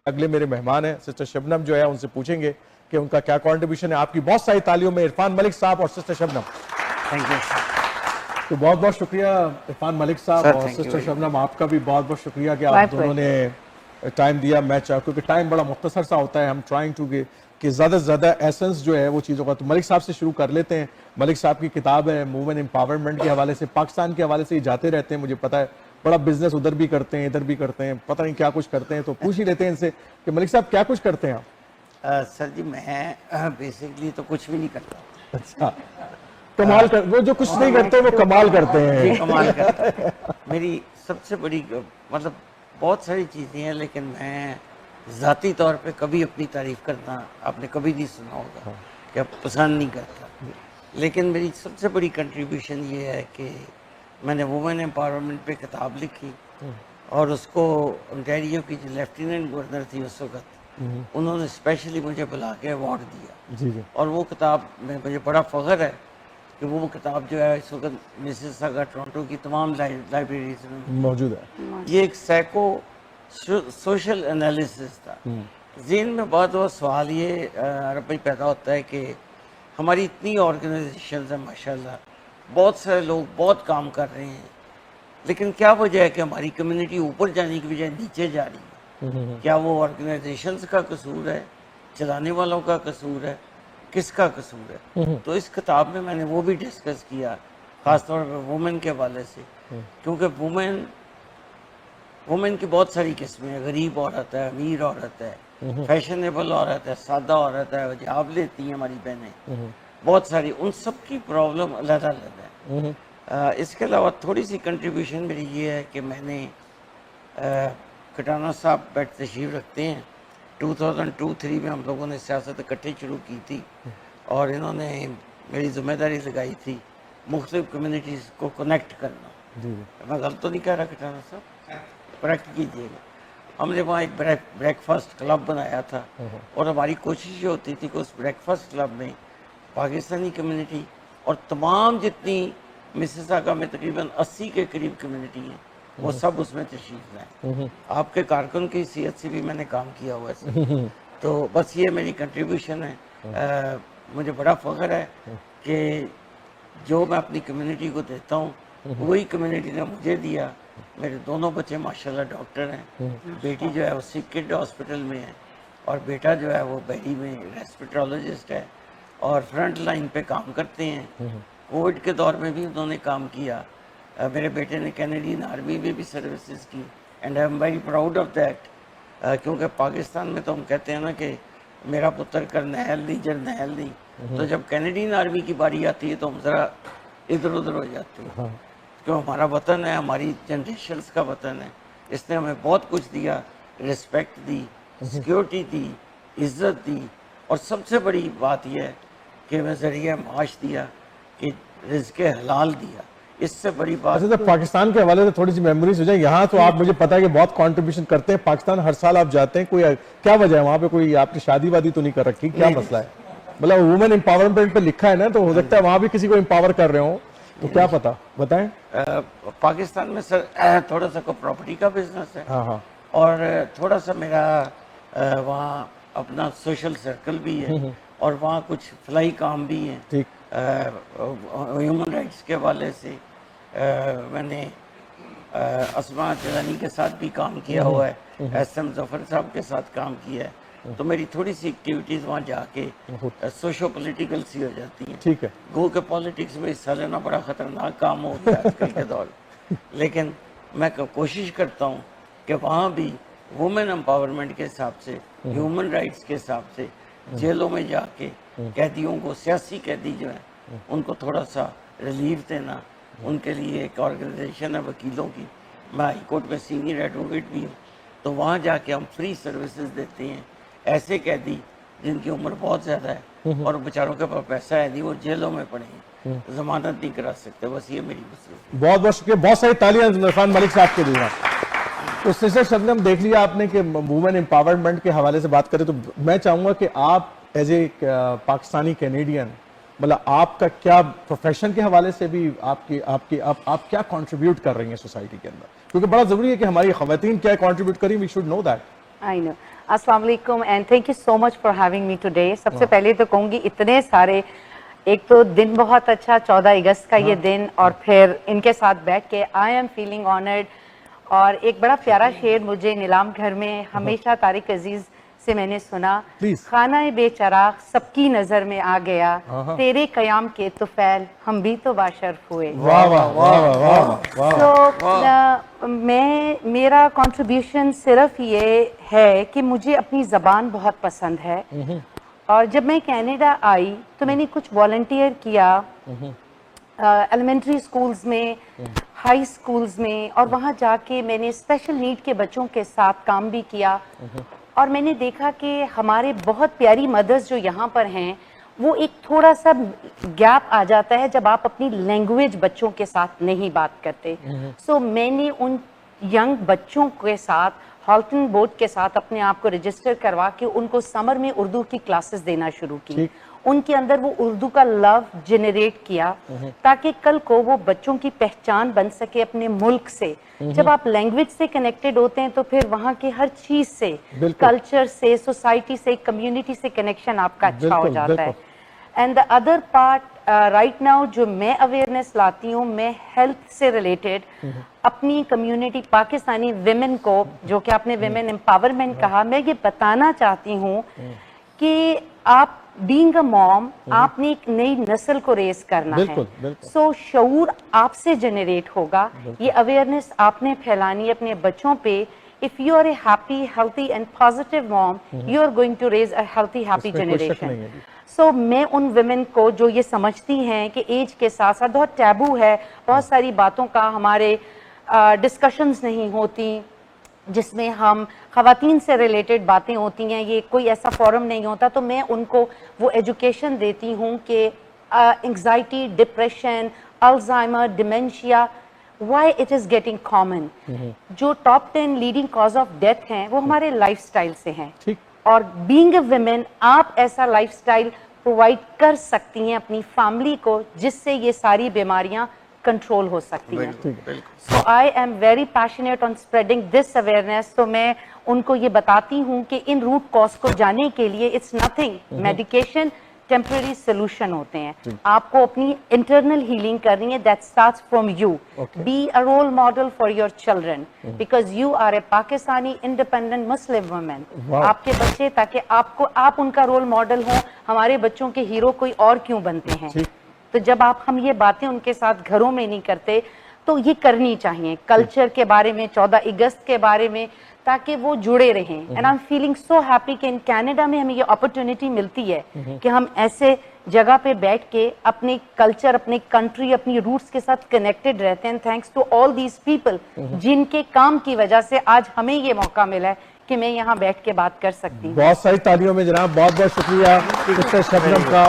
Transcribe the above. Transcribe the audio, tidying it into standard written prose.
अगले मेरे मेहमान हैं सिस्टर शबनम जो है, उनसे पूछेंगे कि उनका क्या कंट्रीब्यूशन है। आपकी बहुत सारी तालियों में इरफान मलिक साहब और सिस्टर शबनम। Thank you. तो बहुत बहुत शुक्रिया इरफान मलिक साहब और सिस्टर शबनम, आपका भी बहुत बहुत शुक्रिया कि आप दोनों ने टाइम दिया। मैं चाह, क्योंकि टाइम बड़ा मुख्तसर सा होता है, हम ट्राइंग टू कि ज़्यादा से ज़्यादा एसेंस जो है वो चीज़ों का। तो मलिक साहब से शुरू कर लेते हैं। मलिक साहब की किताब है वुमेन एम्पावरमेंट के हवाले से, पाकिस्तान के हवाले से ही जाते रहते हैं, मुझे पता है बड़ा बिजनेस उधर भी करते हैं इधर भी करते हैं, पता नहीं क्या कुछ करते हैं। तो पूछ ही लेते हैं इनसे कि मलिक साहब क्या कुछ करते हैं आप? सर जी मैं बेसिकली तो कुछ भी नहीं करता। अच्छा, कमाल कर, वो जो कुछ नहीं करते वो कमाल करते हैं। कमाल करता है। मेरी सबसे बड़ी मतलब बहुत सारी चीज़ें हैं, लेकिन मैं ज़ाती तौर पे कभी अपनी तारीफ करना आपने कभी नहीं सुना होगा कि आप पसंद नहीं करता। लेकिन मेरी सबसे बड़ी कंट्रीब्यूशन ये है कि मैंने वुमेन एम्पावरमेंट पे किताब लिखी और उसको ओंटारियो की जो लेफ्टिनेंट गवर्नर थी उस वक्त, उन्होंने स्पेशली मुझे बुला के अवार्ड दिया। जी। और वो किताब में मुझे बड़ा फ़ख्र है कि वो किताब जो है इस वक्त मिसिसागा टोरंटो की तमाम लाइब्रेरीज में मौजूद है। ये एक सोशल एनालिसिस था। ज़हन में बहुत सवाल ये रबी पैदा होता है कि हमारी इतनी ऑर्गेनाइजेशंस हैं माशाल्लाह, बहुत सारे लोग बहुत काम कर रहे हैं, लेकिन क्या वजह है कि हमारी कम्युनिटी ऊपर जाने की बजाय नीचे जा रही है? क्या वो ऑर्गेनाइजेशंस का कसूर है, चलाने वालों का कसूर है, किसका कसूर है? तो इस किताब में मैंने वो भी डिस्कस किया, खासतौर पर वुमेन के हवाले से, क्योंकि वुमेन की बहुत सारी किस्में हैं। गरीब औरत है, अमीर औरत है, फैशनेबल औरत है, सादा औरत है, जॉब लेती हैं हमारी बहनें, बहुत सारी, उन सब की प्रॉब्लम अलग अलग है। इसके अलावा थोड़ी सी कंट्रीब्यूशन मेरी ये है कि मैंने कटाना साहब बैठ तशरीफ रखते हैं, 2002-03 में हम लोगों ने सियासत इकट्ठे शुरू की थी और इन्होंने मेरी जिम्मेदारी लगाई थी मुख्तलिफ कम्युनिटीज़ को कनेक्ट करना। मैं गलत तो नहीं कह रहा कटाना साहब, करेक्ट कीजिएगा। हमने वहाँ एक ब्रेकफास्ट क्लब बनाया था और हमारी कोशिश ये होती थी कि उस ब्रेकफास्ट क्लब में पाकिस्तानी कम्युनिटी और तमाम जितनी मिसिसागा में तकरीबन 80 के करीब कम्युनिटी हैं वो सब उसमें तशरीफ लाएं। आपके कारकुन की हैसियत से भी मैंने काम किया हुआ है। तो बस ये मेरी कंट्रीब्यूशन है। मुझे बड़ा फ़ख्र है कि जो मैं अपनी कम्युनिटी को देता हूँ वही कम्युनिटी ने मुझे दिया। मेरे दोनों बच्चे माशाल्लाह डॉक्टर हैं, बेटी जो है वो सिक किड हॉस्पिटल में है और बेटा जो है वो बेडी में रेस्पिटोलॉजिस्ट है और फ्रंट लाइन पे काम करते हैं। कोविड के दौर में भी उन्होंने काम किया। मेरे बेटे ने कैनेडियन आर्मी में भी सर्विसेज की and I am very proud of that, क्योंकि पाकिस्तान में तो हम कहते हैं ना कि मेरा पुत्र करनैल नहीं जरनैल नहीं, तो जब कैनेडियन आर्मी की बारी आती है तो हम ज़रा इधर उधर हो जाते हैं। क्यों, हमारा वतन है, हमारी जनरेशन्स का वतन है, इसने हमें बहुत कुछ दिया, रिस्पेक्ट दी, सिक्योरिटी दी, इज़्ज़त दी और सबसे बड़ी बात यह है कि मैं ज़रिया माश दिया, कि रिज़्क़े हलाल दिया। इससे बड़ी बात अच्छा, तो पाकिस्तान के हवाले से थोड़ी सी मेमोरीज हो जाए। यहाँ तो आप, मुझे पता है कि बहुत कंट्रीब्यूशन करते हैं पाकिस्तान, हर साल आप जाते हैं, कोई क्या वजह है वहाँ पे? कोई आपकी शादी वादी तो नहीं कर रखी, क्या मसला है? मतलब वुमेन एम्पावरमेंट पे लिखा है ना, तो हो सकता है वहाँ भी किसी को एम्पावर कर रहे हो, तो क्या पता, बताएं। पाकिस्तान में सर थोड़ा सा प्रॉपर्टी का बिजनेस है। हाँ। और थोड़ा सा मेरा वहाँ अपना सोशल सर्कल भी है और वहाँ कुछ फलाई काम भी है। ठीक। ह्यूमन राइट्स के हवाले से मैंने असमा जलानी के साथ भी काम किया हुआ है, SM जफर साहब के साथ काम किया है, तो मेरी थोड़ी सी एक्टिविटीज़ वहाँ जाके सोशो पॉलिटिकल सी हो जाती हैं। ठीक है। गो के पॉलिटिक्स में हिस्सा लेना बड़ा ख़तरनाक काम हो गया आजकल के दौर, लेकिन मैं कोशिश करता हूँ कि वहाँ भी वुमेन एम्पावरमेंट के हिसाब से, ह्यूमन राइट्स के हिसाब से जेलों में जाके कैदियों को, सियासी कैदी जो हैं उनको थोड़ा सा रिलीफ देना। उनके लिए एक ऑर्गेनाइजेशन है वकीलों की, मैं हाई कोर्ट में सीनियर एडवोकेट भी हूँ, तो वहाँ जाके हम फ्री सर्विसेज देते हैं ऐसे कैदी जिनकी उम्र बहुत ज़्यादा है और बेचारों के पास पैसा है नहीं, वो जेलों में पड़े हैं, जमानत नहीं करा सकते। बस ये मेरी मसला। बहुत बहुत शुक्रिया, बहुत सारी तालियां इरफान मलिक साहब के लिए। तो सिस्टर शबनम, देख लिया आपने कि वुमेन एम्पावरमेंट के हवाले से बात करें, तो मैं चाहूँगा कि आप एज ए पाकिस्तानी कैनेडियन, मतलब आपका क्या प्रोफेशन के हवाले से भी आप क्या कंट्रीब्यूट कर रही हैं सोसाइटी के अंदर, क्योंकि बड़ा ज़रूरी है कि हमारी ख़वातीन क्या कंट्रीब्यूट करें, we should know that. I know. अस्सलाम वालेकुम and thank you so much for having me today. सबसे पहले तो कहूँगी इतने सारे, एक तो दिन बहुत अच्छा 14 अगस्त का ये दिन, और फिर इनके साथ बैठ के आई एम फीलिंग ऑनर्ड। और एक बड़ा प्यारा शेर मुझे नीलाम घर में हमेशा तारिक अजीज से मैंने सुना, Please. खाना बेचराग सबकी नजर में आ गया, तेरे कयाम के तुफैल हम भी तो बाशर्फ हुए। वाह वाह वाह वाह वाह वाह। तो मेरा कंट्रीब्यूशन सिर्फ ये है कि मुझे अपनी ज़बान बहुत पसंद है, और जब मैं कनाडा आई तो मैंने कुछ वॉलंटियर किया एलिमेंट्री स्कूल्स में, हाई स्कूल्स में, और वहाँ जाके मैंने स्पेशल नीड के बच्चों के साथ काम भी किया। और मैंने देखा कि हमारे बहुत प्यारी मदर्स जो यहाँ पर हैं, वो एक थोड़ा सा गैप आ जाता है जब आप अपनी लैंग्वेज बच्चों के साथ नहीं बात करते। सो मैंने उन यंग बच्चों के साथ हॉल्टन बोर्ड के साथ अपने आप को रजिस्टर करवा के उनको समर में उर्दू की क्लासेस देना शुरू की। उनके अंदर वो उर्दू का लव जनरेट किया ताकि कल को वो बच्चों की पहचान बन सके अपने मुल्क से। जब आप लैंग्वेज से कनेक्टेड होते हैं तो फिर वहाँ के हर चीज से, कल्चर से, सोसाइटी से, कम्युनिटी से कनेक्शन आपका अच्छा हो जाता है। And the other part right now जो मैं अवेयरनेस लाती हूँ, मैं हेल्थ से रिलेटेड अपनी कम्युनिटी पाकिस्तानी विमेन को, जो कि आपने विमेन एम्पावरमेंट कहा, मैं ये बताना चाहती हूँ कि आप बीइंग अ मॉम, आपने एक नई नस्ल को रेस करना है। सो शऊर आपसे जनरेट होगा, ये अवेयरनेस आपने फैलानी है अपने बच्चों पे। If you are a happy, healthy and positive mom, you are going to raise a healthy, happy generation. So मैं उन विमेन को जो ये समझती हैं कि एज के साथ साथ बहुत टैबू है, बहुत सारी बातों का हमारे डिस्कशंस नहीं होती जिसमें हम खवातीन से रिलेटेड बातें होती हैं, ये कोई ऐसा फोरम नहीं होता, तो मैं उनको वो एजुकेशन देती हूँ कि anxiety, depression, Alzheimer, dementia, why it is getting common. जो top 10 leading cause of death हैं वो हमारे लाइफस्टाइल से हैं, और बीइंग अ वुमेन आप ऐसा लाइफस्टाइल प्रोवाइड कर सकती हैं अपनी फैमिली को जिससे ये सारी बीमारियां कंट्रोल हो सकती हैं। So I am very passionate on spreading this awareness. तो मैं उनको ये बताती हूँ कि इन रूट कॉज को जाने के लिए it's nothing, medication temporary solution होते हैं। आपको अपनी इंटरनल हीलिंग करनी है, that starts from you. Be a role model for your children because you are a Pakistani independent Muslim women. आपके बच्चे, ताकि आप उनका रोल मॉडल हो, हमारे बच्चों के हीरो कोई और क्यों बनते हैं। तो जब हम ये बातें उनके साथ घरों में नहीं करते तो ये करनी चाहिए, कल्चर के बारे में, 14 अगस्त के बारे में, ताकि वो जुड़े रहें। And I am feeling so happy कि इन कनाडा में हमें ये अपॉर्चुनिटी मिलती है कि हम ऐसे जगह पे बैठ के अपने कल्चर, अपने कंट्री, अपनी रूट्स के साथ कनेक्टेड रहते हैं। Thanks to all these people जिनके काम की वजह से आज हमें ये मौका मिला है कि मैं यहाँ बैठ के बात कर सकती हूँ। बहुत सारी तालियों में जनाब, बहुत बहुत शुक्रिया सिस्टर शबनम का।